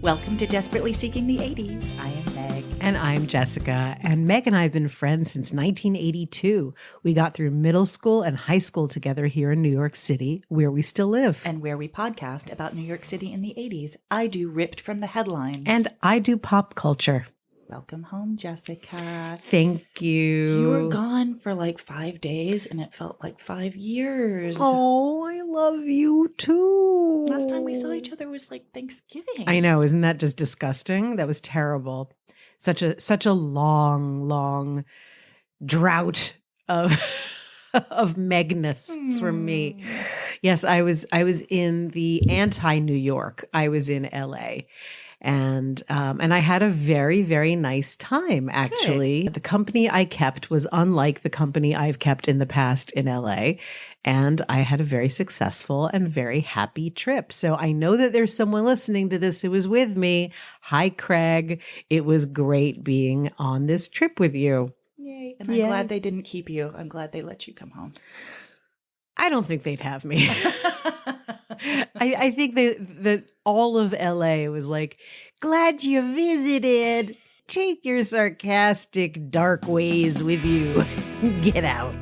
Welcome to Desperately Seeking the 80s. I am Meg. And I'm Jessica. And Meg and I have been friends since 1982. We got through middle school and high school together here in New York City, where we still live. And where we podcast about New York City in the 80s. I do Ripped from the Headlines. And I do pop culture. Welcome home, Jessica. Thank you. You were gone for like 5 days and it felt like 5 years. Oh, I love you too. Last time we saw each other was like Thanksgiving. I know. Isn't that just disgusting? That was terrible. Such a long drought of Megness for me. Yes, I was in the anti-New York. I was in LA. And I had a very, very nice time, actually. Good. The company I kept was unlike the company I've kept in the past in LA. And I had a very successful and very happy trip. So I know that there's someone listening to this who was with me. Hi, Craig. It was great being on this trip with you. Yay. And I'm glad they didn't keep you. I'm glad they let you come home. I don't think they'd have me. I think that all of LA was like, glad you visited. Take your sarcastic, dark ways with you. Get out.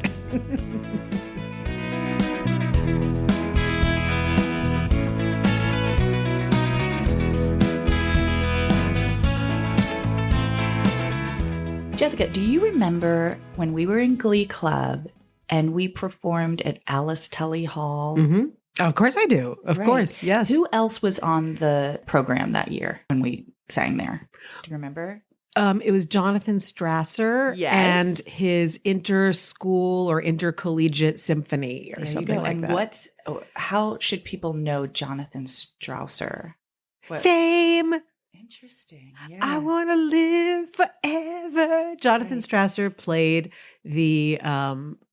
Jessica, do you remember when we were in Glee Club and we performed at Alice Tully Hall? Mm-hmm. Of course I do. Of course, yes. Who else was on the program that year when we sang there? Do you remember? It was Jonathan Strasser and his inter-school or intercollegiate symphony or something like that. How should people know Jonathan Strasser? Fame. Interesting. Yeah. I want to live forever. Jonathan Strasser played the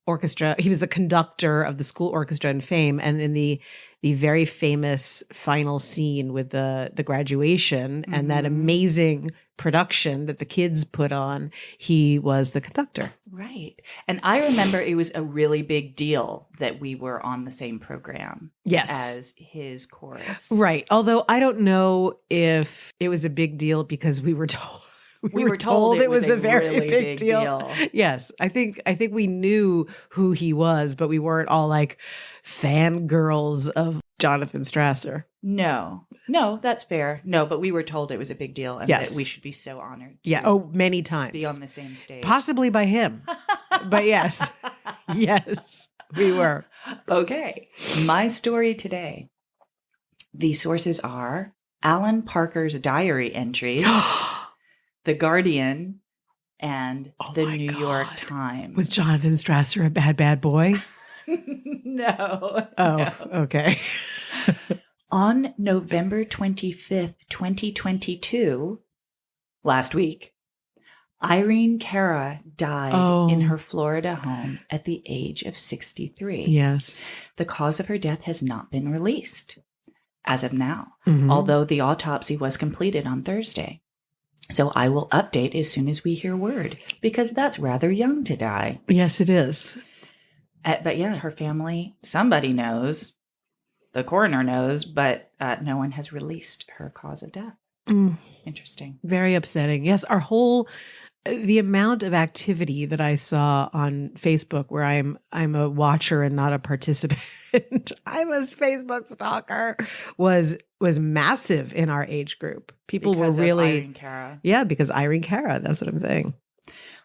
orchestra. He was the conductor of the school orchestra in Fame. And in the very famous final scene with the graduation and that amazing production that the kids put on, he was the conductor. Right. And I remember it was a really big deal that we were on the same program as his chorus. Right. Although I don't know if it was a big deal because we were told. We were told it was a very really big deal. Yes. I think we knew who he was, but we weren't all like fangirls of Jonathan Strasser. No, that's fair. No, but we were told it was a big deal and that we should be so honored. Many times. Be on the same stage. Possibly by him. But yes. Yes, we were. Okay. My story today. The sources are Alan Parker's diary entries. The Guardian, and the New York Times. Was Jonathan Strasser a bad boy? No. Oh, no. Okay. On November 25th, 2022, last week, Irene Cara died in her Florida home at the age of 63. Yes. The cause of her death has not been released as of now, although the autopsy was completed on Thursday. So I will update as soon as we hear word, because that's rather young to die. Yes, it is. But yeah, her family, somebody knows, the coroner knows, but no one has released her cause of death. Interesting. Very upsetting. Yes, the amount of activity that I saw on Facebook, where I'm a watcher and not a participant, I'm a Facebook stalker, was massive in our age group. People because were really, of Irene Cara. Yeah, because Irene Cara. That's what I'm saying.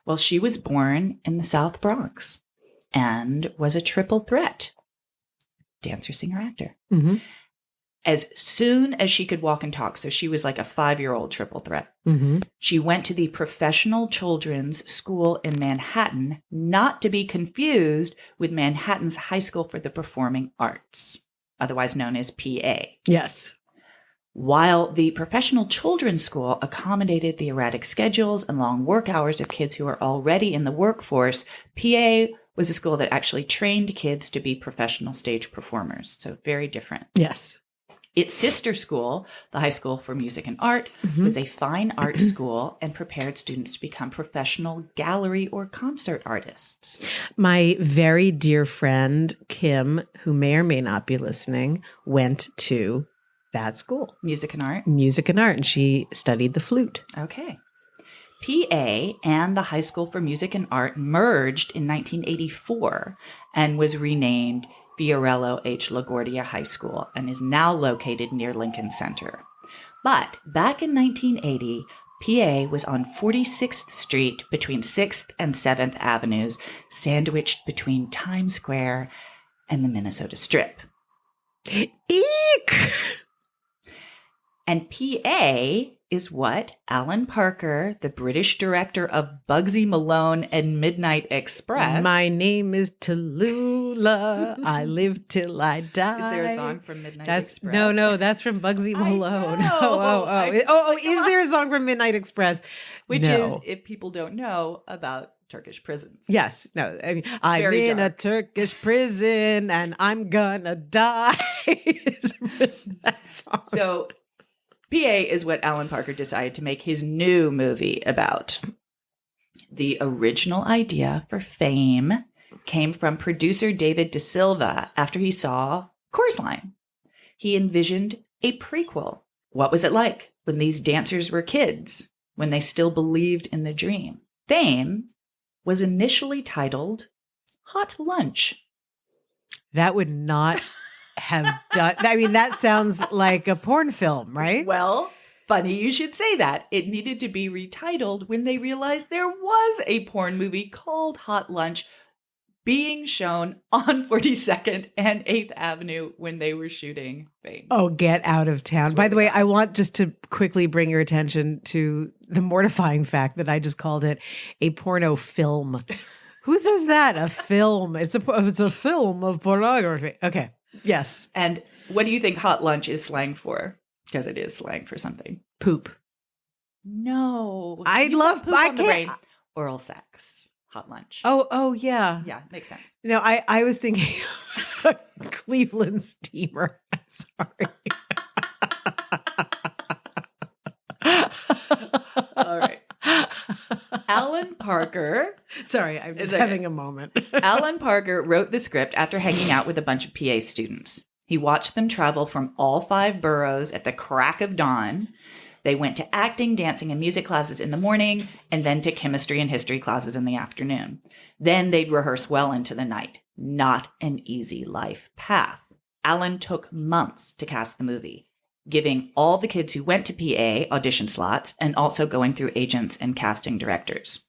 Well, she was born in the South Bronx and was a triple threat: dancer, singer, actor. Mm-hmm. As soon as she could walk and talk, so she was like a 5-year-old triple threat. Mm-hmm. She went to the Professional Children's School in Manhattan, not to be confused with Manhattan's High School for the Performing Arts, otherwise known as PA. Yes. While the Professional Children's School accommodated the erratic schedules and long work hours of kids who were already in the workforce, PA was a school that actually trained kids to be professional stage performers. So very different. Yes. Its sister school, the High School for Music and Art, was a fine arts school and prepared students to become professional gallery or concert artists. My very dear friend, Kim, who may or may not be listening, went to That school. Music and art. Music and art. And she studied the flute. Okay. PA and the High School for Music and Art merged in 1984 and was renamed Fiorello H. LaGuardia High School and is now located near Lincoln Center. But back in 1980, PA was on 46th Street between 6th and 7th Avenues, sandwiched between Times Square and the Minnesota Strip. Eek! And PA is what Alan Parker, the British director of Bugsy Malone and Midnight Express. My name is Tallulah. I live till I die. Is there a song from Midnight Express? No, that's from Bugsy Malone. Is there a song from Midnight Express? Which is, if people don't know, about Turkish prisons. Yes. No, I mean, I'm in dark. a Turkish prison and I'm gonna die. That song. So PA is what Alan Parker decided to make his new movie about. The original idea for Fame came from producer David De Silva after he saw Chorus Line. He envisioned a prequel. What was it like when these dancers were kids, when they still believed in the dream? Fame was initially titled Hot Lunch. That would not have done. I mean, that sounds like a porn film, right? Well, funny you should say that. It needed to be retitled when they realized there was a porn movie called Hot Lunch being shown on 42nd and 8th Avenue when they were shooting Fame. Oh, get out of town. By the way, I want just to quickly bring your attention to the mortifying fact that I just called it a porno film. Who says that? A film. It's a film of pornography. Okay. Yes. And what do you think Hot Lunch is slang for? Because it is slang for something. Poop. No. I can't. Brain. Oral sex. Hot Lunch. Oh, yeah. Yeah, makes sense. No, I was thinking Cleveland steamer. I'm sorry. All right. Alan Parker. Sorry, I'm just having a moment. Alan Parker wrote the script after hanging out with a bunch of PA students. He watched them travel from all 5 boroughs at the crack of dawn. They went to acting, dancing, and music classes in the morning, and then to chemistry and history classes in the afternoon. Then they'd rehearse well into the night. Not an easy life path. Alan took months to cast the movie, giving all the kids who went to PA audition slots and also going through agents and casting directors.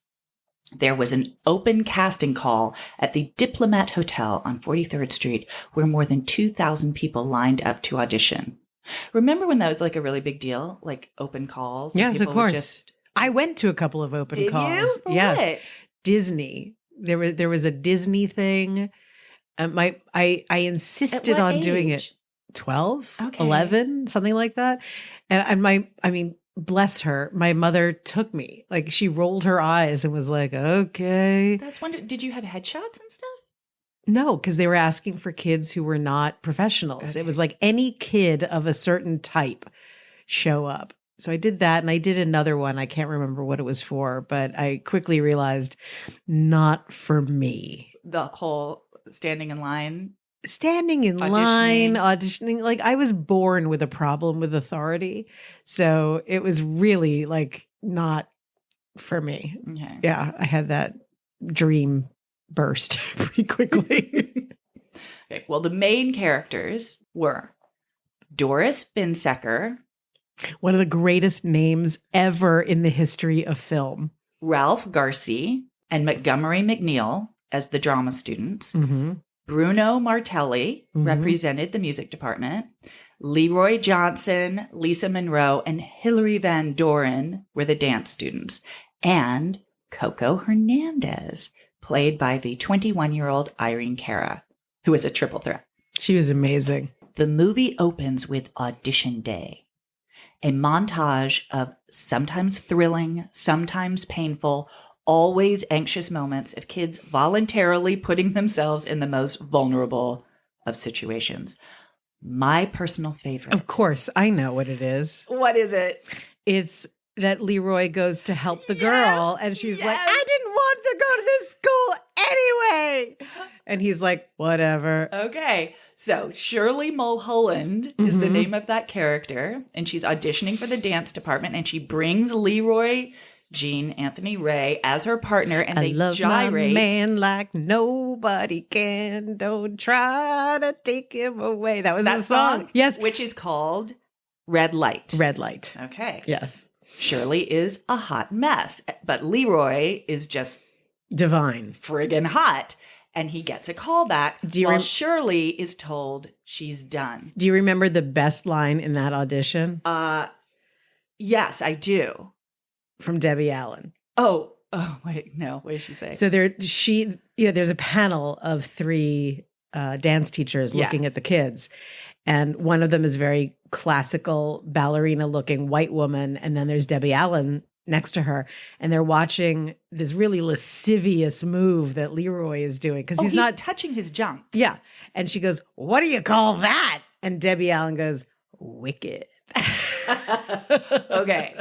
There was an open casting call at the Diplomat Hotel on 43rd Street where more than 2,000 people lined up to audition. Remember when that was like a really big deal? Like open calls? Yes, of course. I went to a couple of open calls. Did you? For yes. What? Disney. There was a Disney thing. I insisted on age? doing it. 12, Okay. 11, something like that. And bless her, my mother took me. Like she rolled her eyes and was like, okay. That's wonderful. Did you have headshots and stuff? No, because they were asking for kids who were not professionals. Okay. It was like any kid of a certain type show up. So I did that, and I did another one. I can't remember what it was for, but I quickly realized not for me. The whole standing in line. Standing in line, auditioning. Like I was born with a problem with authority. So it was really like not for me. Okay. Yeah, I had that dream burst pretty quickly. Okay. Well, the main characters were Doris Binsecker, One of the greatest names ever in the history of film. Ralph Garcia, and Montgomery McNeil as the drama students. Mm-hmm. Bruno Martelli represented the music department. Leroy Johnson, Lisa Monroe, and Hilary Van Doren were the dance students. And Coco Hernandez, played by the 21-year-old Irene Cara, who was a triple threat. She was amazing. The movie opens with Audition Day, a montage of sometimes thrilling, sometimes painful, always anxious moments of kids voluntarily putting themselves in the most vulnerable of situations. My personal favorite. Of course, I know what it is. What is it? It's that Leroy goes to help the girl, and she's like, yes. I didn't want to go to this school anyway. And he's like, whatever. Okay. So Shirley Mulholland is the name of that character. And she's auditioning for the dance department. And she brings Leroy Jean Anthony Ray as her partner. And they gyrate. My man like nobody can. Don't try to take him away. That was the song. Yes. Which is called Red Light. Red Light. Okay. Yes. Shirley is a hot mess. But Leroy is just divine. Friggin' hot. And he gets a call back while Shirley is told she's done. Do you remember the best line in that audition? Yes, I do. From Debbie Allen. Oh, wait, no. What did she say? So there's a panel of 3 dance teachers looking at the kids. And one of them is very classical ballerina looking white woman. And then there's Debbie Allen next to her, and they're watching this really lascivious move that Leroy is doing because he's not touching his junk. Yeah. And she goes, "What do you call that?" And Debbie Allen goes, "Wicked." Okay.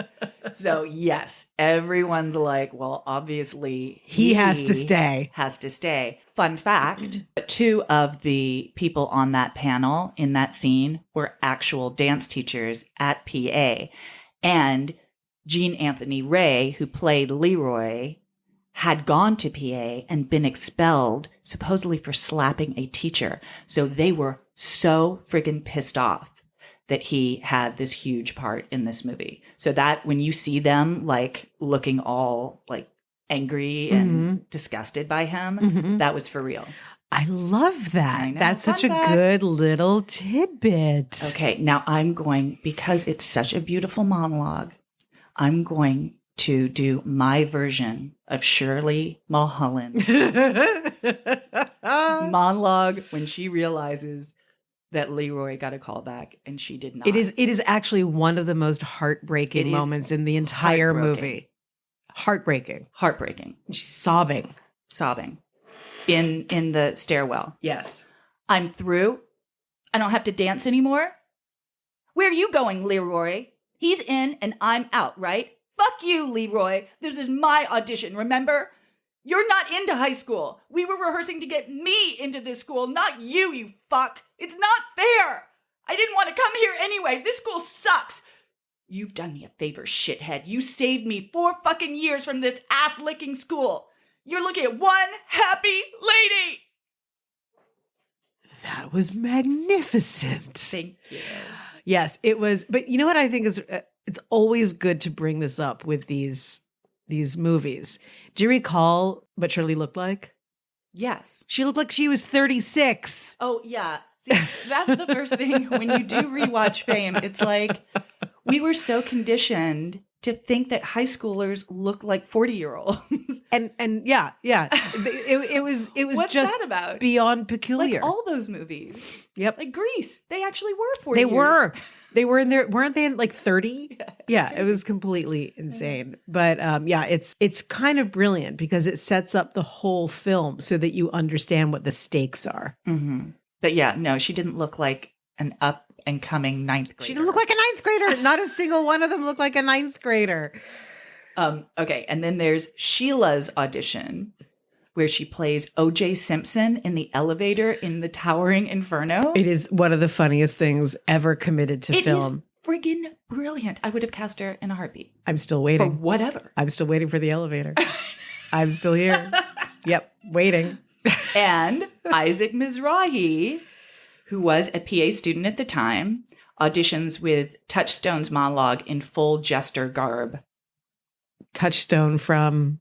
So yes, everyone's like, well, obviously he has to stay. Fun fact, 2 of the people on that panel in that scene were actual dance teachers at PA. And Jean Anthony Ray, who played Leroy, had gone to PA and been expelled, supposedly for slapping a teacher. So they were so friggin' pissed off that he had this huge part in this movie. So that when you see them like looking all like angry and disgusted by him, that was for real. I love that. That's such a good little tidbit. Okay, now because it's such a beautiful monologue, I'm going to do my version of Shirley Mulholland's monologue when she realizes that Leroy got a call back and she did not. It is actually one of the most heartbreaking moments in the entire movie. Heartbreaking. She's sobbing. In the stairwell. Yes. I'm through. I don't have to dance anymore. Where are you going, Leroy? He's in and I'm out, right? Fuck you, Leroy. This is my audition, remember? You're not into high school. We were rehearsing to get me into this school, not you, you fuck. It's not fair. I didn't want to come here anyway. This school sucks. You've done me a favor, shithead. You saved me 4 fucking years from this ass-licking school. You're looking at one happy lady. That was magnificent. Thank you. Yes, it was. But you know what I think is, it's always good to bring this up with these movies. Do you recall what Shirley looked like? Yes. She looked like she was 36. Oh, yeah. See, that's the first thing when you do rewatch Fame. It's like we were so conditioned to think that high schoolers look like 40-year-olds. And yeah. It was What's just that about? Beyond peculiar. Like all those movies. Yep. Like Grease. They actually were 40 They years. were. They were in there. Weren't they in like 30? Yeah, it was completely insane. But it's kind of brilliant because it sets up the whole film so that you understand what the stakes are. Mm-hmm. But yeah, no, she didn't look like an up and coming 9th grader. She didn't look like a 9th grader. Not a single one of them looked like a 9th grader. Okay, and then there's Sheila's audition where she plays O.J. Simpson in the elevator in the Towering Inferno. It is one of the funniest things ever committed to film. It is friggin' brilliant. I would have cast her in a heartbeat. I'm still waiting. For whatever. I'm still waiting for the elevator. I'm still here. Yep, waiting. And Isaac Mizrahi, who was a PA student at the time, auditions with Touchstone's monologue in full jester garb. Touchstone from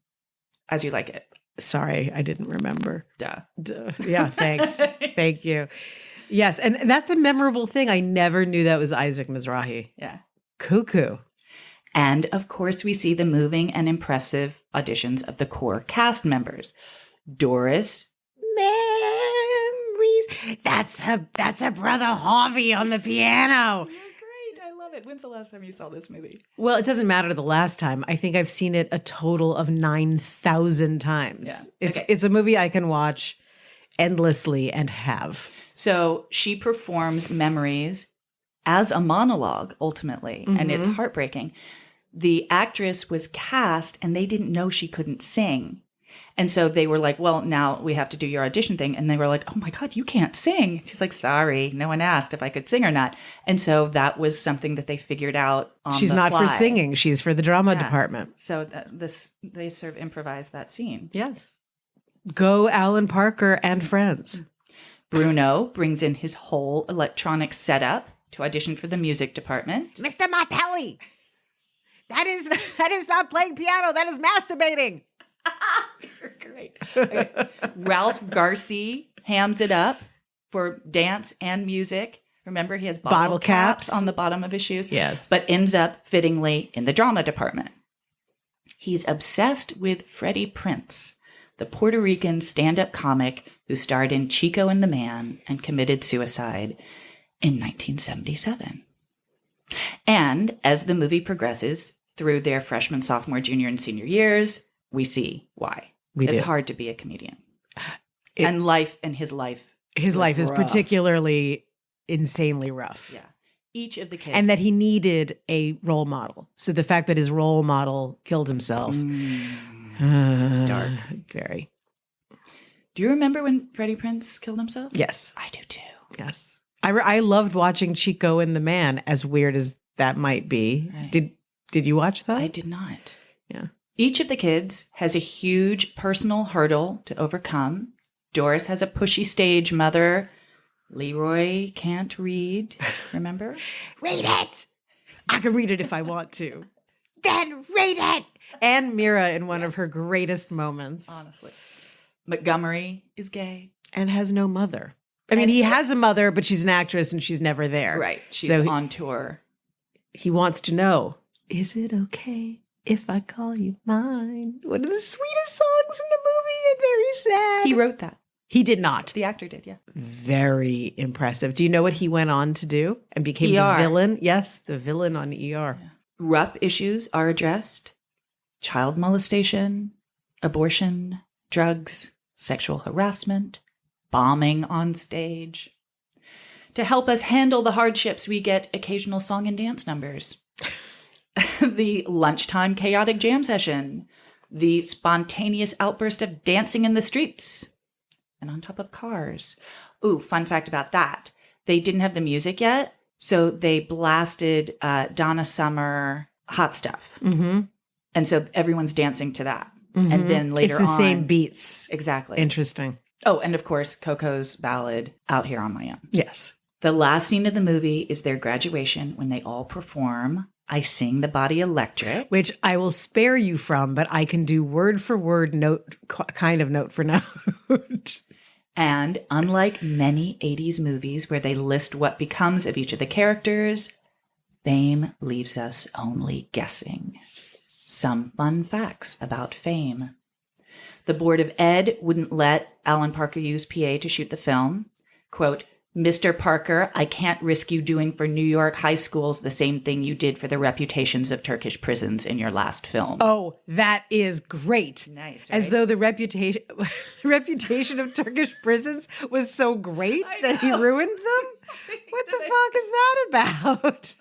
As You Like It. Sorry, I didn't remember. Duh. Yeah, thanks. Thank you. Yes, and that's a memorable thing. I never knew that was Isaac Mizrahi. Yeah. Cuckoo. And of course, we see the moving and impressive auditions of the core cast members. Doris. Memories. That's her brother Harvey on the piano. You're great. I love it. When's the last time you saw this movie? Well, it doesn't matter the last time. I think I've seen it a total of 9,000 times. Yeah. It's a movie I can watch endlessly and have. So she performs Memories as a monologue, ultimately, and it's heartbreaking. The actress was cast, and they didn't know she couldn't sing. And so they were like, well, now we have to do your audition thing. And they were like, oh my God, you can't sing. She's like, sorry, no one asked if I could sing or not. And so that was something that they figured out on She's the not fly. for singing. She's for the drama department. So they sort of improvised that scene. Yes. Go Alan Parker and friends. Bruno brings in his whole electronic setup to audition for the music department. Mr. Martelli, that is not playing piano. That is masturbating. You're great. Okay. Ralph Garcia hams it up for dance and music. Remember, he has bottle caps on the bottom of his shoes. Yes. But ends up fittingly in the drama department. He's obsessed with Freddie Prinze, the Puerto Rican stand-up comic who starred in Chico and the Man and committed suicide in 1977. And as the movie progresses through their freshman, sophomore, junior, and senior years, we see why. It's hard to be a comedian. And his life is rough. particularly insanely rough. Yeah. Each of the kids. And that he needed a role model. So the fact that his role model killed himself. Dark. Very. Do you remember when Freddie Prinze killed himself? Yes. I do too. Yes. I loved watching Chico and the Man, as weird as that might be. Right. Did you watch that? I did not. Yeah. Each of the kids has a huge personal hurdle to overcome. Doris has a pushy stage mother. Leroy can't read. Remember? Read it. I can read it if I want to. Then read it. And Mira in one of her greatest moments. Honestly. Montgomery is gay. And has no mother. I mean, he has a mother, but she's an actress and she's never there. Right. She's on tour. He wants to know, is it okay if I call you mine? One of the sweetest songs in the movie and very sad. He wrote that. He did not. The actor did, yeah. Very impressive. Do you know what he went on to do and became the villain? Yes, the villain on ER. Yeah. Rough issues are addressed. Child molestation, abortion, drugs, sexual harassment, bombing on stage. To help us handle the hardships, we get occasional song and dance numbers. The lunchtime chaotic jam session. The spontaneous outburst of dancing in the streets. And on top of cars. Ooh, fun fact about that. They didn't have the music yet, so they blasted Donna Summer Hot Stuff. Mm-hmm. And so everyone's dancing to that. Mm-hmm. And then later on. It's the same beats. Exactly. Interesting. Oh, and of course, Coco's ballad, Out Here on My Own. Yes. The last scene of the movie is their graduation when they all perform I Sing the Body Electric. Which I will spare you from, but I can do word for word, note for note. And unlike many 80s movies where they list what becomes of each of the characters, Fame leaves us only guessing. Some fun facts about Fame. The Board of Ed wouldn't let Alan Parker use PA to shoot the film. Quote, Mr. Parker, I can't risk you doing for New York high schools the same thing you did for the reputations of Turkish prisons in your last film. Oh, that is great. Nice, right? As though the reputation of Turkish prisons was so great that he ruined them? What the fuck is that about?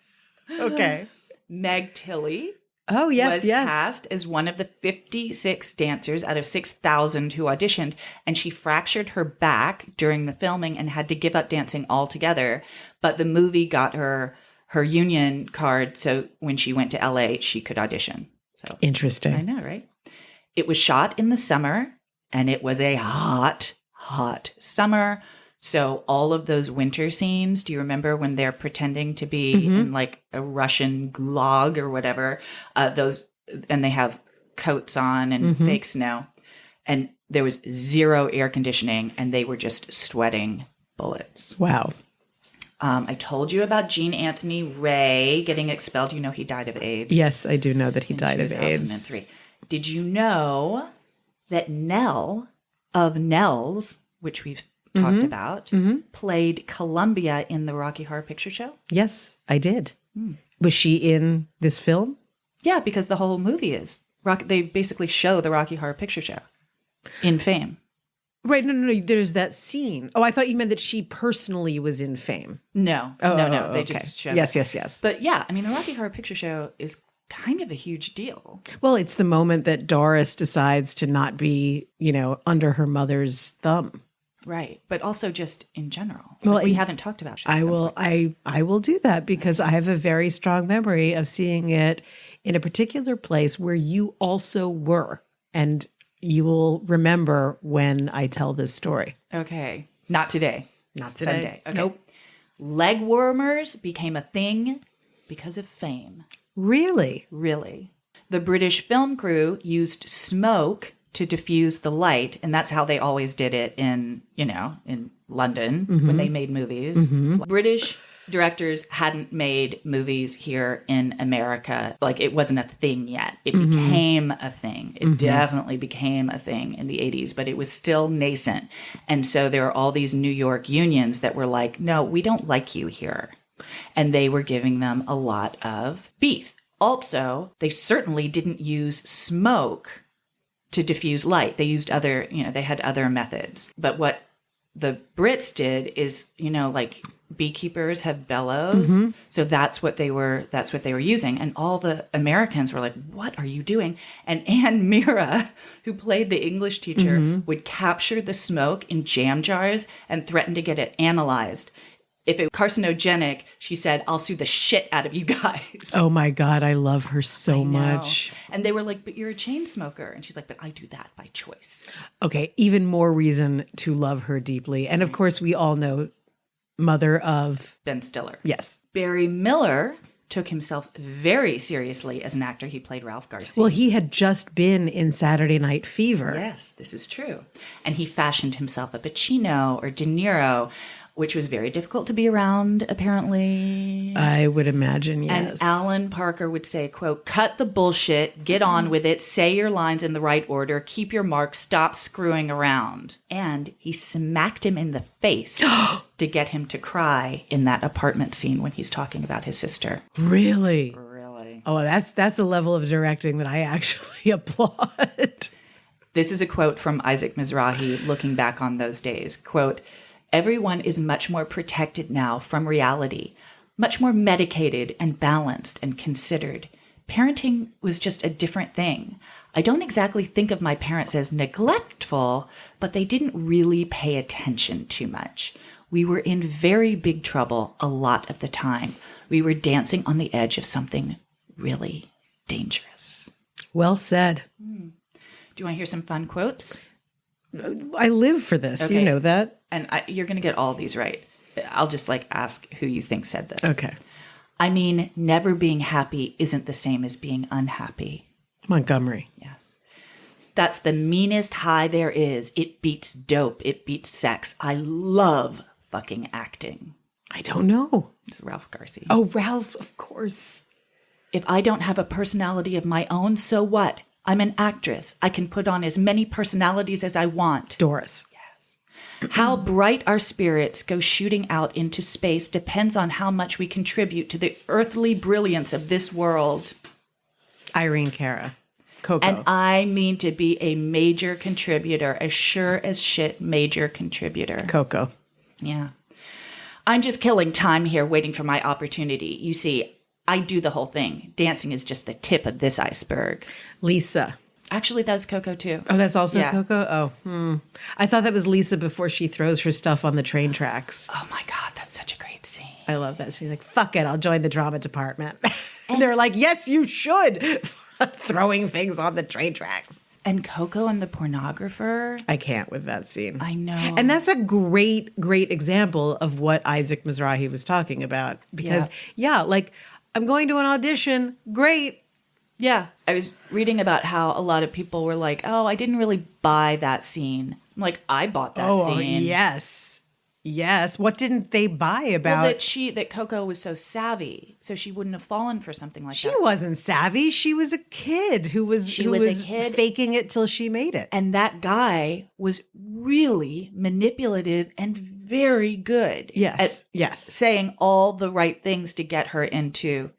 Okay. Meg Tilly. Oh, yes, was cast as one of the 56 dancers out of 6,000 who auditioned, and she fractured her back during the filming and had to give up dancing altogether. But the movie got her union card, so when she went to LA, she could audition. So interesting. I know, right? It was shot in the summer, and it was a hot, hot summer. So all of those winter scenes, do you remember when they're pretending to be in like a Russian gulag or whatever? And they have coats on and fake snow. And there was zero air conditioning and they were just sweating bullets. Wow. I told you about Gene Anthony Ray getting expelled. You know he died of AIDS. Yes, I do know that he died of AIDS. 2003. Did you know that Nell of Nell's, which we've talked about, played Columbia in the Rocky Horror Picture Show? Yes, I did. Was she in this film? Yeah, because the whole movie is. They basically show the Rocky Horror Picture Show in Fame. Right, no. There's that scene. Oh, I thought you meant that she personally was in Fame. No, no. They just show Yes. But yeah, I mean, the Rocky Horror Picture Show is kind of a huge deal. Well, it's the moment that Doris decides to not be, under her mother's thumb. Right. But also just in general. Well, We haven't talked about it. I will do that because I have a very strong memory of seeing it in a particular place where you also were. And you will remember when I tell this story. Okay. Not today. Not today. Sunday. Okay. Nope. Leg warmers became a thing because of fame. Really? Really. The British film crew used smoke to diffuse the light, and that's how they always did it in London when they made movies. British directors hadn't made movies here in America. Like, it wasn't a thing yet. It became a thing. It definitely became a thing in the 80s, but it was still nascent. And so there are all these New York unions that were like, no, we don't like you here. And they were giving them a lot of beef. Also, they certainly didn't use smoke to diffuse light. They used they had other methods. But what the Brits did is, like beekeepers have bellows. So that's what they were using. And all the Americans were like, what are you doing? And Anne Mira, who played the English teacher, would capture the smoke in jam jars and threaten to get it analyzed. If it was carcinogenic, she said, I'll sue the shit out of you guys. Oh my God, I love her so much. And they were like, but you're a chain smoker. And she's like, but I do that by choice. Okay, even more reason to love her deeply. And of course, we all know mother of Ben Stiller. Yes. Barry Miller took himself very seriously as an actor. He played Ralph Garcia. Well, he had just been in Saturday Night Fever. Yes, this is true. And he fashioned himself a Pacino or De Niro, which was very difficult to be around, apparently. I would imagine, yes. And Alan Parker would say, quote, cut the bullshit, get on with it, say your lines in the right order, keep your mark, stop screwing around. And he smacked him in the face to get him to cry in that apartment scene when he's talking about his sister. Really? Really. Oh, that's a level of directing that I actually applaud. This is a quote from Isaac Mizrahi looking back on those days. Quote, everyone is much more protected now from reality, much more medicated and balanced and considered. Parenting was just a different thing. I don't exactly think of my parents as neglectful, but they didn't really pay attention too much. We were in very big trouble a lot of the time. We were dancing on the edge of something really dangerous. Well said. Do you want to hear some fun quotes? I live for this. Okay. You know that. And you're going to get all of these right. I'll just ask who you think said this. Okay. I mean, never being happy isn't the same as being unhappy. Montgomery. Yes. That's the meanest high there is. It beats dope. It beats sex. I love fucking acting. I don't know. It's Ralph Garcia. Oh, Ralph, of course. If I don't have a personality of my own, so what? I'm an actress. I can put on as many personalities as I want. Doris. How bright our spirits go shooting out into space depends on how much we contribute to the earthly brilliance of this world. Irene Cara. Coco. And I mean to be a major contributor, as sure as shit major contributor. Coco. Yeah. I'm just killing time here waiting for my opportunity. You see, I do the whole thing. Dancing is just the tip of this iceberg. Lisa. Actually, that was Coco too. Oh, that's also Yeah. Coco? Oh, I thought that was Lisa before she throws her stuff on the train tracks. Oh my God, that's such a great scene. I love that scene. Like, fuck it, I'll join the drama department. And they're like, yes, you should. Throwing things on the train tracks. And Coco and the pornographer. I can't with that scene. I know. And that's a great example of what Isaac Mizrahi was talking about. Because, I'm going to an audition. Great. Yeah. I was reading about how a lot of people were like, oh, I didn't really buy that scene. I'm like, I bought that scene. Yes. Yes. What didn't they buy about? Well, that Coco was so savvy, so she wouldn't have fallen for something like that. She wasn't savvy. She was a kid who was faking it till she made it. And that guy was really manipulative and very good. Yes. At saying all the right things to get her into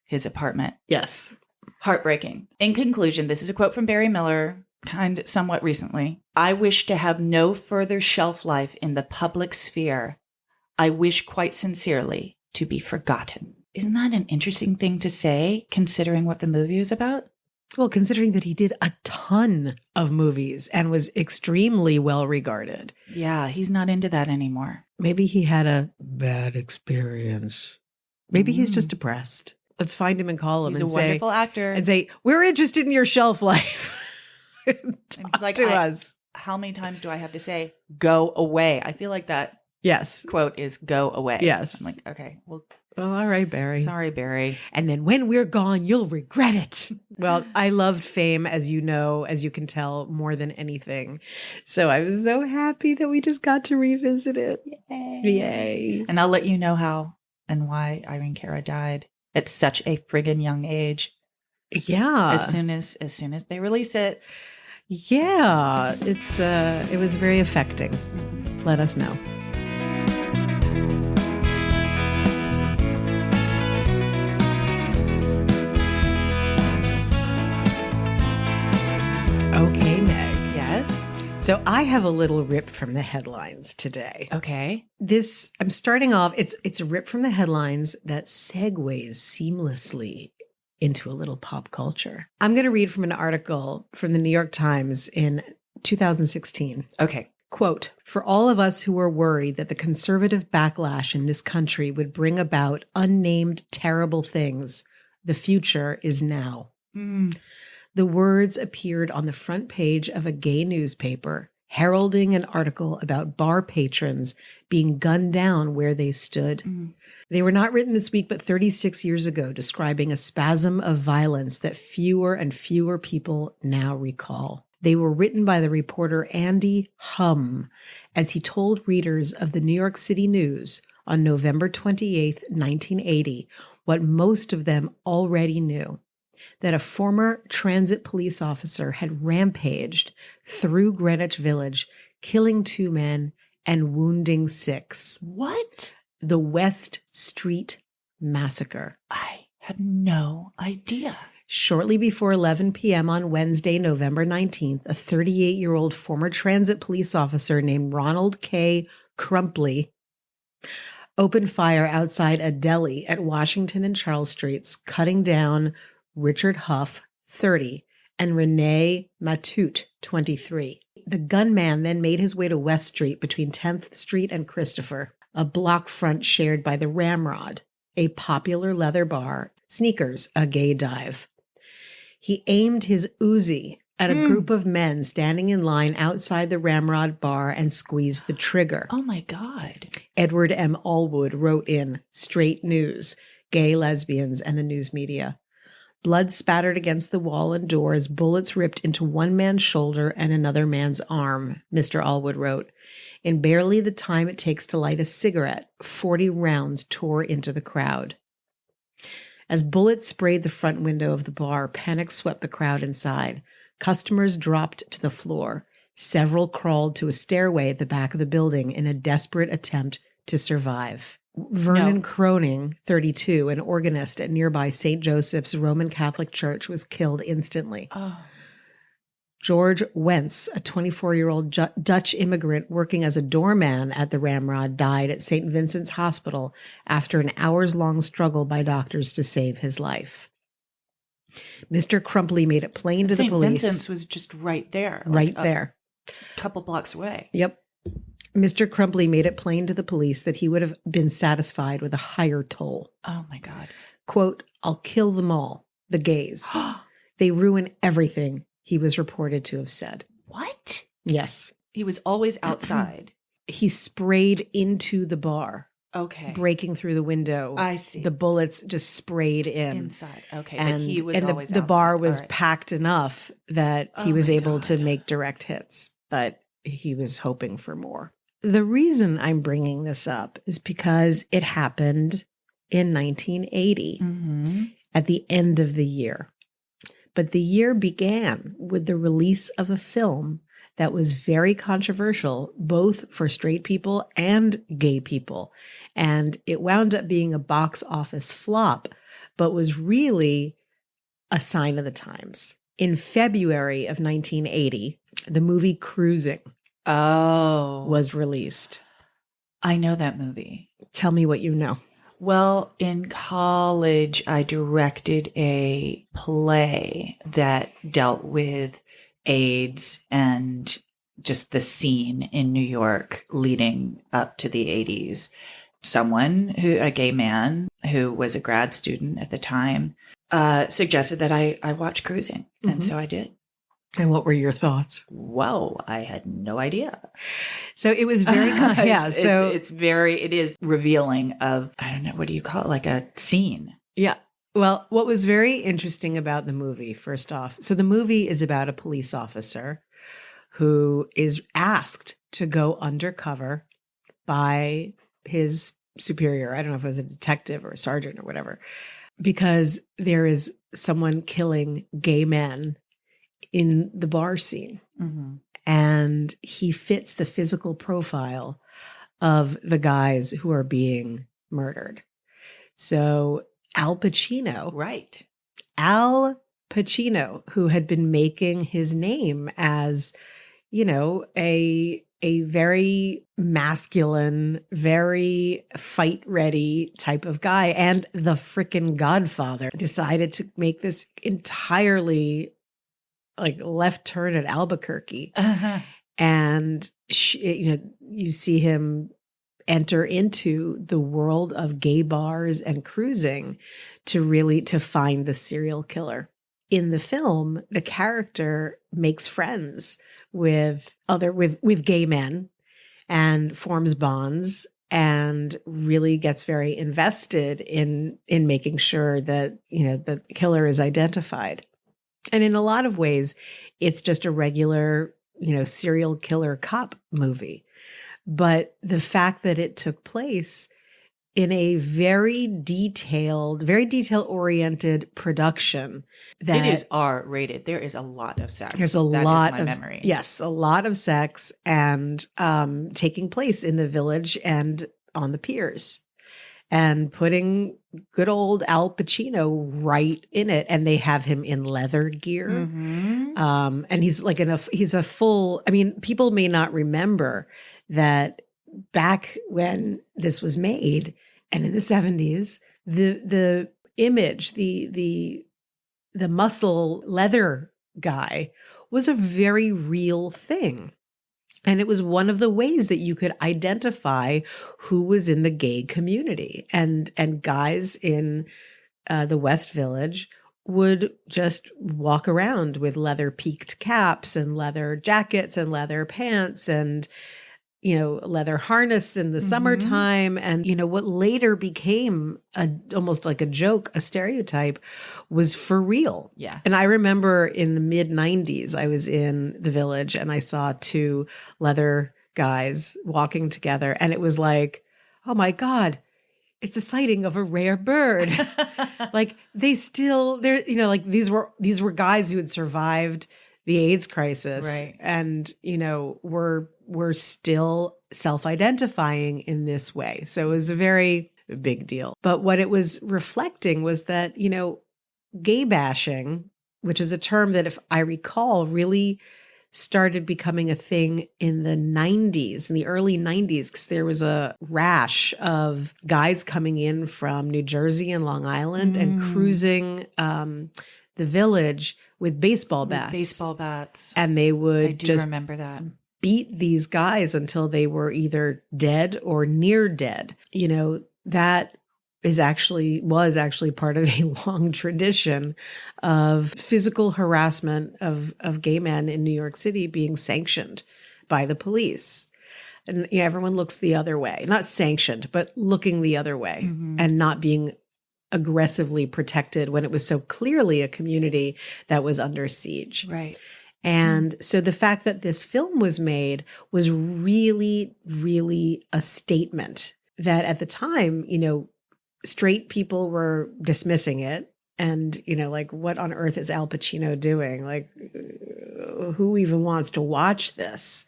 his apartment. Yes. Heartbreaking. In conclusion, this is a quote from Barry Miller, somewhat recently. I wish to have no further shelf life in the public sphere. I wish quite sincerely to be forgotten. Isn't that an interesting thing to say, considering what the movie was about? Well, considering that he did a ton of movies and was extremely well regarded. Yeah, he's not into that anymore. Maybe he had a bad experience. Maybe he's just depressed. Let's find him and call him He's and a say, wonderful actor. and say, we're interested in your shelf life. He's like, to us. How many times do I have to say, go away? I feel like that Yes. quote is go away. Yes. I'm like, okay, well, all right, Barry. sorry, Barry. And then when we're gone, you'll regret it. Well, I loved Fame, as you know, as you can tell, more than anything. So I was so happy that we just got to revisit it. Yay. And I'll let you know how and why Irene Cara died at such a friggin' young age. Yeah. As soon as they release it. Yeah. It was very affecting. Let us know. Okay, Meg. Yes. So I have a little rip from the headlines today. Okay. I'm starting off, it's a rip from the headlines that segues seamlessly into a little pop culture. I'm going to read from an article from the New York Times in 2016. Okay. Quote, for all of us who were worried that the conservative backlash in this country would bring about unnamed terrible things, the future is now. The words appeared on the front page of a gay newspaper, heralding an article about bar patrons being gunned down where they stood. They were not written this week, but 36 years ago, describing a spasm of violence that fewer and fewer people now recall. They were written by the reporter Andy Hum as he told readers of the New York City News on November 28, 1980, what most of them already knew, that a former transit police officer had rampaged through Greenwich Village, killing 2 men and wounding 6. What? The West Street Massacre. I had no idea. Shortly before 11 p.m. on Wednesday, November 19th, a 38-year-old former transit police officer named Ronald K. Crumpley opened fire outside a deli at Washington and Charles Streets, cutting down Richard Huff, 30, and Renee Matute, 23. The gunman then made his way to West Street between 10th Street and Christopher, a block front shared by the Ramrod, a popular leather bar, Sneakers, a gay dive. He aimed his Uzi at a group of men standing in line outside the Ramrod bar and squeezed the trigger. Oh my God. Edward M. Allwood wrote in Straight News, Gay, Lesbians, and the News Media. Blood spattered against the wall and door as bullets ripped into one man's shoulder and another man's arm, Mr. Allwood wrote. In barely the time it takes to light a cigarette, 40 rounds tore into the crowd. As bullets sprayed the front window of the bar, panic swept the crowd inside. Customers dropped to the floor. Several crawled to a stairway at the back of the building in a desperate attempt to survive. Vernon Croning, 32, an organist at nearby St. Joseph's Roman Catholic Church, was killed instantly. Oh. George Wentz, a 24-year-old Dutch immigrant working as a doorman at the Ramrod, died at St. Vincent's Hospital after an hours-long struggle by doctors to save his life. Mr. Crumpley made it plain to the police. St. Vincent's was just right there. Right there. A couple blocks away. Yep. Mr. Crumpley made it plain to the police that he would have been satisfied with a higher toll. Oh, my God. Quote, I'll kill them all, the gays. They ruin everything, he was reported to have said. What? Yes. He was always outside. He sprayed into the bar. Okay. Breaking through the window. I see. The bullets just sprayed in. Inside. Okay. And, but he was and always the outside. bar was Right. packed enough that he Oh was my able to God. make direct hits, but he was hoping for more. The reason I'm bringing this up is because it happened in 1980 at the end of the year. But the year began with the release of a film that was very controversial, both for straight people and gay people. And it wound up being a box office flop, but was really a sign of the times. In February of 1980, the movie Cruising was released. I know that movie. Tell me what you know. Well, in college, I directed a play that dealt with AIDS and just the scene in New York leading up to the 80s. A gay man who was a grad student at the time, suggested that I watch Cruising. And so I did. And what were your thoughts? Whoa, I had no idea. So it was very, it is revealing of, I don't know, what do you call it? Like a scene. Yeah. Well, what was very interesting about the movie, first off, so the movie is about a police officer who is asked to go undercover by his superior. I don't know if it was a detective or a sergeant or whatever, because there is someone killing gay men in the bar scene. Mm-hmm. And he fits the physical profile of the guys who are being murdered. So Al Pacino. Right. Al Pacino, who had been making his name as, a very masculine, very fight ready type of guy, and the frickin' Godfather, decided to make this entirely like left turn at Albuquerque. Uh-huh. And you see him enter into the world of gay bars and cruising to find the serial killer. In the film, the character makes friends with gay men and forms bonds and really gets very invested in making sure that, the killer is identified. And in a lot of ways, it's just a regular, serial killer cop movie. But the fact that it took place in a very detail-oriented production. That it is R-rated. There is a lot of sex. There's a lot of memory. Yes, a lot of sex and taking place in the village and on the piers. And putting good old Al Pacino right in it. And they have him in leather gear. Mm-hmm. And he's like he's a full, people may not remember that back when this was made and in the 70s, the image, the muscle leather guy was a very real thing. And it was one of the ways that you could identify who was in the gay community. And guys in the West Village would just walk around with leather peaked caps and leather jackets and leather pants and, leather harness in the summertime. And, what later became almost like a joke, a stereotype, was for real. Yeah. And I remember in the mid 90s, I was in the Village and I saw two leather guys walking together. And it was like, oh my God, it's a sighting of a rare bird. Like these were guys who had survived the AIDS crisis, right. And, were still self-identifying in this way. So it was a very big deal. But what it was reflecting was that, gay bashing, which is a term that, if I recall, really started becoming a thing in the 90s, in the early 90s, because there was a rash of guys coming in from New Jersey and Long Island and cruising the Village with baseball bats. And they would remember that. Beat these guys until they were either dead or near dead. That was actually part of a long tradition of physical harassment of gay men in New York City being sanctioned by the police. And everyone looks the other way, not sanctioned, but looking the other way and not being aggressively protected when it was so clearly a community that was under siege. Right. And so the fact that this film was made was really, really a statement that at the time, straight people were dismissing it. And, like, what on earth is Al Pacino doing? Like, who even wants to watch this?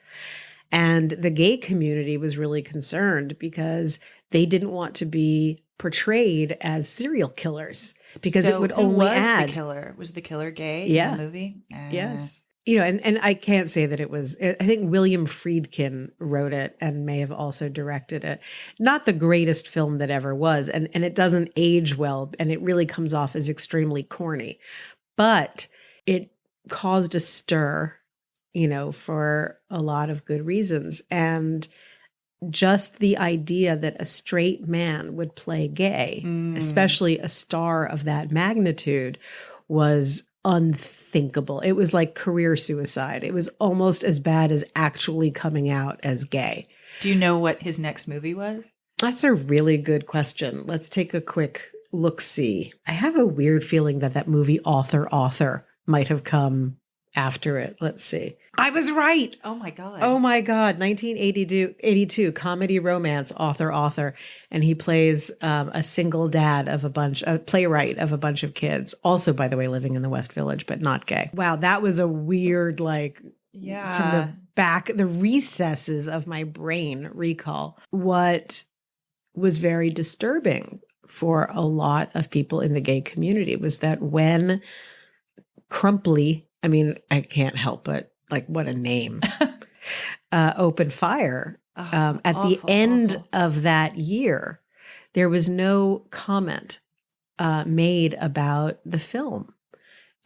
And the gay community was really concerned because they didn't want to be portrayed as serial killers because it would only add. The killer? Was the killer gay in the movie? Yes. and I can't say that it was, I think William Friedkin wrote it and may have also directed it. Not the greatest film that ever was. And it doesn't age well. And it really comes off as extremely corny, but it caused a stir, for a lot of good reasons. And just the idea that a straight man would play gay, especially a star of that magnitude, was unthinkable. It was like career suicide. It was almost as bad as actually coming out as gay. Do you know what his next movie was? That's a really good question. Let's take a quick look-see. I have a weird feeling that movie Author might have come after it. Let's see. I was right. Oh my God. 1982 comedy romance Author. And he plays a single dad of a playwright of a bunch of kids. Also, by the way, living in the West Village, but not gay. Wow. That was a weird, from the back, the recesses of my brain recall. What was very disturbing for a lot of people in the gay community was that when Crumpley, I can't help but what a name, opened fire at the end of that year, there was no comment made about the film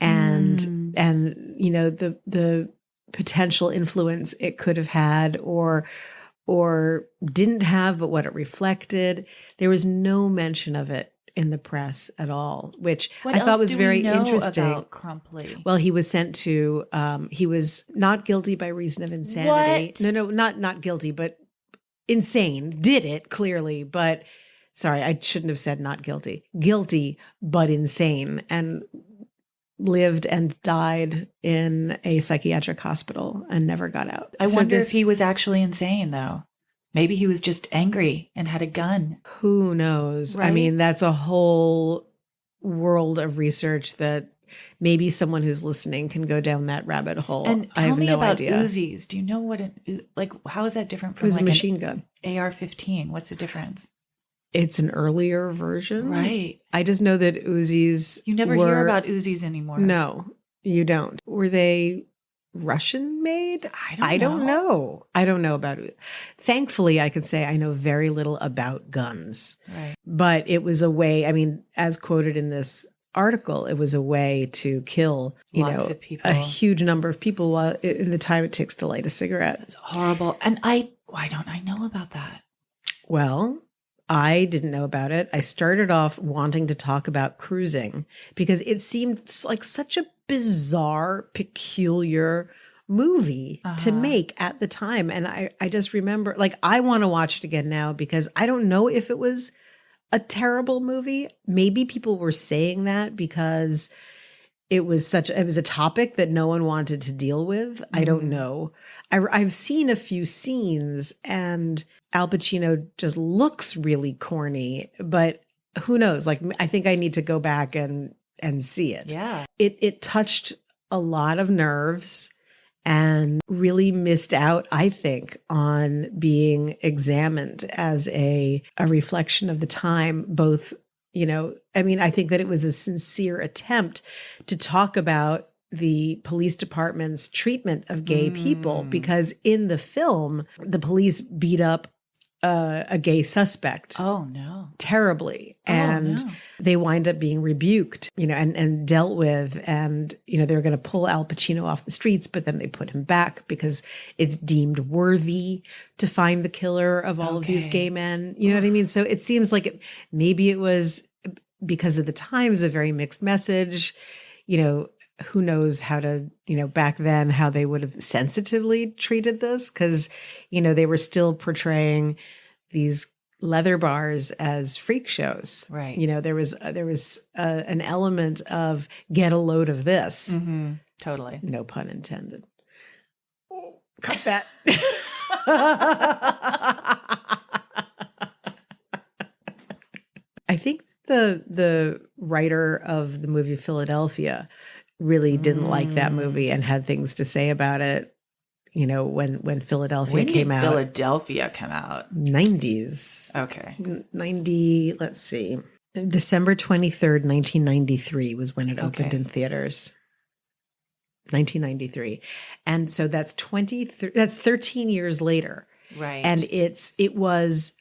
and the potential influence it could have had or didn't have, but what it reflected. There was no mention of it in the press at all, which I thought was very interesting. About Crumpley? Well, he was sent to, he was not guilty by reason of insanity. What? No, not guilty, but insane. Did it clearly, but sorry, I shouldn't have said not guilty. Guilty, but insane, and lived and died in a psychiatric hospital and never got out. I wonder if he was actually insane, though. Maybe he was just angry and had a gun. Who knows? Right? That's a whole world of research that maybe someone who's listening can go down that rabbit hole. And I have me no about idea. Uzis. Do you know what how is that different from It was a machine gun? AR-15? What's the difference? It's an earlier version. Right. I just know that Uzis You never hear about Uzis anymore. No, you don't. Were they Russian made? I don't know. I don't know about it. Thankfully, I can say I know very little about guns. Right. But it was a way, as quoted in this article, it was a way to kill, Lots of people. a huge number of people in the time it takes to light a cigarette. It's horrible. And why don't I know about that? Well, I didn't know about it. I started off wanting to talk about cruising because it seemed like such a bizarre, peculiar movie to make at the time. And I just remember, I want to watch it again now because I don't know if it was a terrible movie. Maybe people were saying that because it was a topic that no one wanted to deal with. I don't know. I've seen a few scenes and Al Pacino just looks really corny, but who knows? I think I need to go back and see it. Yeah. It touched a lot of nerves and really missed out, I think, on being examined as a reflection of the time, both, I think that it was a sincere attempt to talk about the police department's treatment of gay people, because in the film, the police beat up a gay suspect. Oh, no. Terribly. And they wind up being rebuked, and dealt with. And, they were going to pull Al Pacino off the streets, but then they put him back because it's deemed worthy to find the killer of all of these gay men. You know what I mean? So it seems like maybe it was because of the times, a very mixed message, who knows how to, back then, how they would have sensitively treated this, because, they were still portraying these leather bars as freak shows. Right. There was an element of get a load of this. Mm-hmm. Totally. No pun intended. Cut that. I think the writer of the movie Philadelphia really didn't like that movie and had things to say about it, when Philadelphia came out. When did Philadelphia come out? 90s. Okay. 90, let's see. December 23rd, 1993 was when it opened in theaters. 1993. And so that's 13 years later. Right. And it was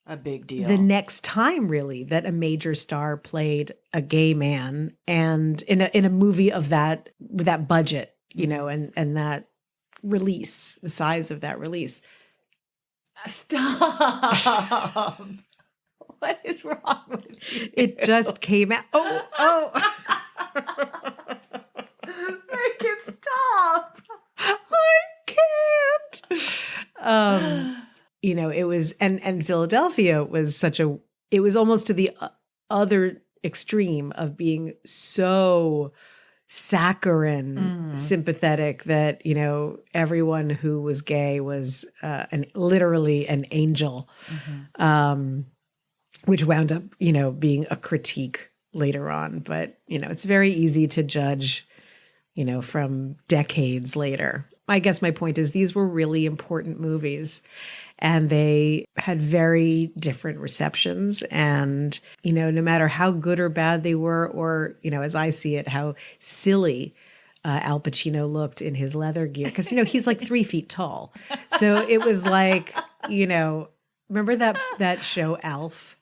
a big deal. The next time really that a major star played a gay man, and in a movie of that, with that budget, you know, and that release, the size of that release. Stop. What is wrong with you? It just came out. Oh. Make it stop. I can't. You know, it was, and Philadelphia was it was almost to the other extreme of being so saccharine sympathetic that, you know, everyone who was gay was literally an angel, which wound up, you know, being a critique later on. But, you know, it's very easy to judge, you know, from decades later. I guess my point is these were really important movies, and they had very different receptions. And, you know, no matter how good or bad they were, or, you know, as I see it, how silly Al Pacino looked in his leather gear. Because, you know, he's like 3 feet tall. So it was like, you know, remember that show Alf?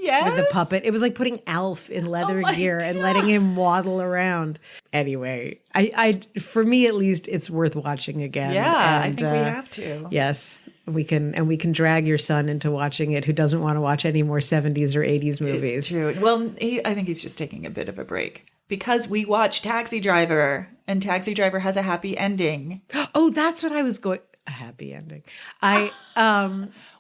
Yes. With the puppet. It was like putting Alf in leather gear and letting him waddle around. Anyway, I for me at least, it's worth watching again. Yeah, and, I think we have to. Yes, we can drag your son into watching it, who doesn't want to watch any more 70s or 80s movies. It's true. Well, I think he's just taking a bit of a break because we watched Taxi Driver, and Taxi Driver has a happy ending. Oh, that's what I was going. A happy ending.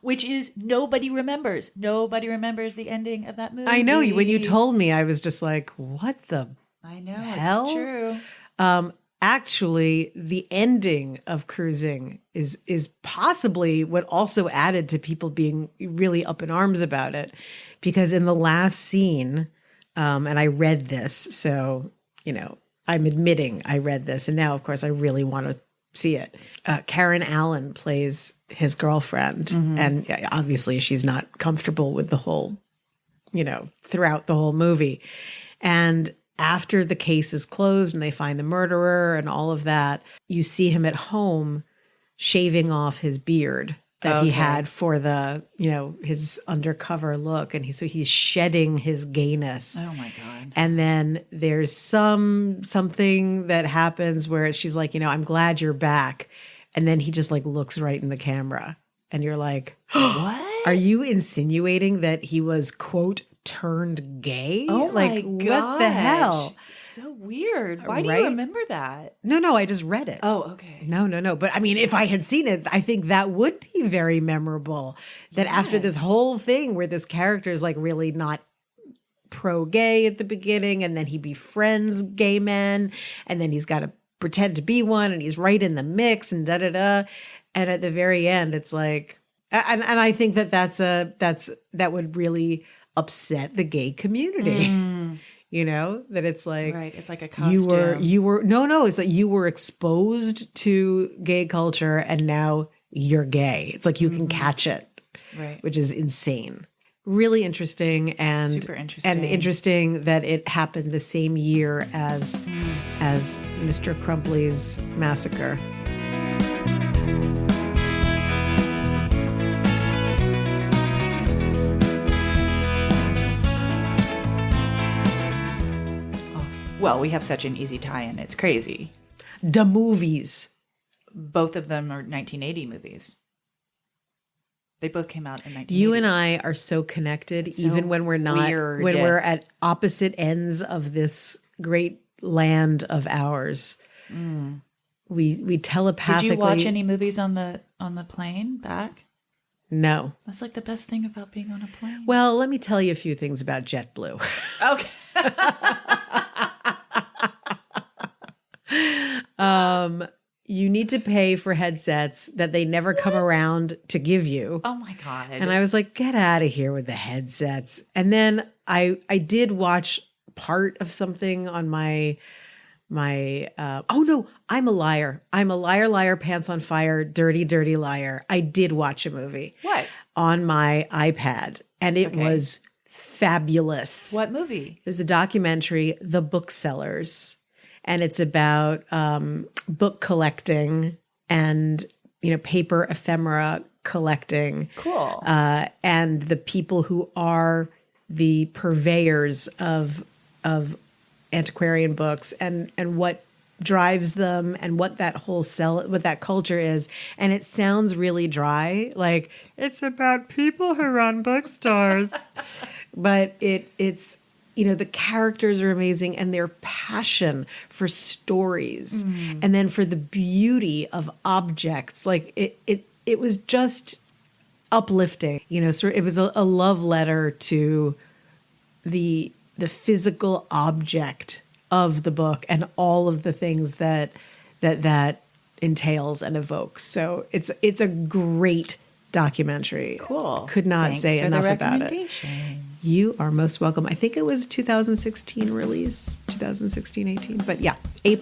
Which is nobody remembers. Nobody remembers the ending of that movie. I know. When you told me, I was just like, what the I know, hell? It's true. Actually, the ending of Cruising is possibly what also added to people being really up in arms about it. Because in the last scene, and I read this, so, you know, I'm admitting I read this. And now, of course, I really want to see it. Karen Allen plays his girlfriend, and obviously she's not comfortable with the whole, you know, throughout the whole movie. And after the case is closed and they find the murderer and all of that, you see him at home shaving off his beard that he had for the, you know, his undercover look. And he's shedding his gayness. Oh my God. And then there's something that happens where she's like, you know, I'm glad you're back. And then he just like looks right in the camera. And you're like, what? Are you insinuating that he was, quote, turned gay? Oh like, my gosh. What the hell? So weird. Why do Right? you remember that? No, I just read it. Oh, okay. No. But I mean, if I had seen it, I think that would be very memorable. That after this whole thing where this character is like really not pro-gay at the beginning, and then he befriends gay men, and then he's got to pretend to be one, and he's right in the mix, and da-da-da. And at the very end, it's like, and I think that would really upset the gay community. You know, that it's like, right, it's like a costume. It's like you were exposed to gay culture and now you're gay. It's like you can catch it, right? Which is insane. Really interesting, and super interesting, and interesting that it happened the same year as Mr. Crumpley's Massacre. Well, we have such an easy tie-in. It's crazy. The movies. Both of them are 1980 movies. They both came out in 1980. You and I are so connected, so even when we're not, weird. When we're at opposite ends of this great land of ours. We telepathically. Did you watch any movies on the plane back? No. That's like the best thing about being on a plane. Well, let me tell you a few things about JetBlue. Okay. You need to pay for headsets that they never come around to give you. Oh my God. And I was like, get out of here with the headsets. And then I did watch part of something on my oh no, I'm a liar. I'm a liar, pants on fire, dirty liar. I did watch a movie. What? On my iPad. And it was fabulous. What movie? It was a documentary, The Booksellers. and it's about book collecting and, paper ephemera collecting. Cool. And the people who are the purveyors of antiquarian books and what drives them and what that what that culture is. And it sounds really dry, like it's about people who run bookstores. But it's the characters are amazing, and their passion for stories and then for the beauty of objects. Like it was just uplifting. So it was a love letter to the physical object of the book and all of the things that entails and evokes. So it's a great documentary. Cool. Could not Thanks say for enough the about it. You are most welcome. I think it was 2016 release, 2016, 18. But yeah, A+.